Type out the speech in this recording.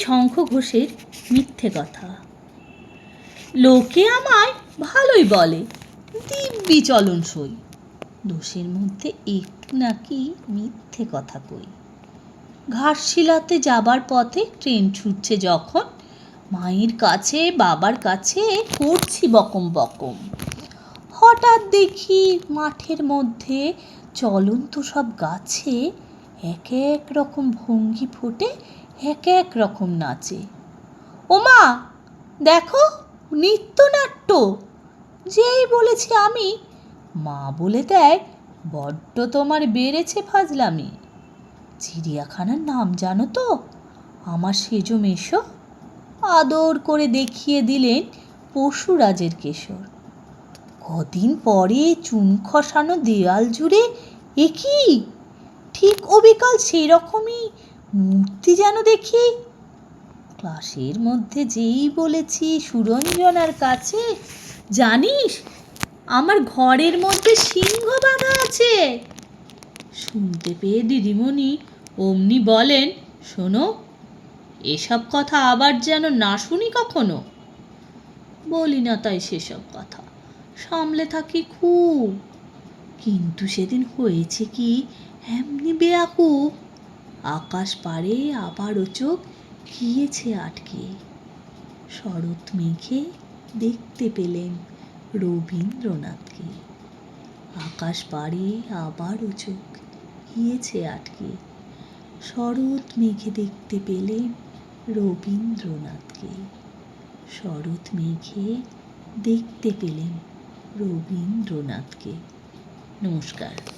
শঙ্খ ঘোষের মিথ্যে কথা। লোকে আমায় ভালোই বলে, দিব্যি চলনসই, দোষের মধ্যে একটু নাকি মিথ্যে কথা কই। ঘাটশিলাতে যাবার পথে ট্রেন ছুটছে যখন, মায়ের কাছে বাবার কাছে করছি বকম বকম। হঠাৎ দেখি মাঠের মধ্যে চলন্ত সব গাছে এক এক রকম ভঙ্গি ফোটে, এক এক রকম নাচে। ওমা দেখো, নৃত্যনাট্য! যেই বলেছি আমি, মা বলে দেয়, বড্ড তোমার বেড়েছে ফাজলামি। চিড়িয়াখানার নাম জানো তো? আমার সেজো মেশো আদর করে দেখিয়ে দিলেন পশুরাজের কেশর। কদিন পরে চুন খসানো দেয়াল জুড়ে এ কি ঠিক অবিকল সেই রকমই মূর্তি যেন দেখি। ক্লাসের মধ্যে যেই বলেছি সুরঞ্জনার কাছে, জানিস আমার ঘরের মধ্যে সিংহ বাঁধা আছে। শুনতে পেয়ে দিদিমণি অমনি বলেন, শোনো, এসব কথা আবার যেন না শুনি কখনো। বলি না তাই সেসব কথা, সামলে থাকি খুব। কিন্তু সেদিন হয়েছে কি এমনি বেয়াকুব, আকাশ পাড়ে আবারও চোখ গিয়েছে আটকে। শরৎ মেঘে দেখতে পেলেন রবীন্দ্রনাথকে। আকাশ পাড়ে আবারও চোখ গিয়েছে আটকে। শরৎ মেঘে দেখতে পেলেন রবীন্দ্রনাথকে। শরৎ মেঘে দেখতে পেলেন রবীন্দ্রনাথকে। নমস্কার।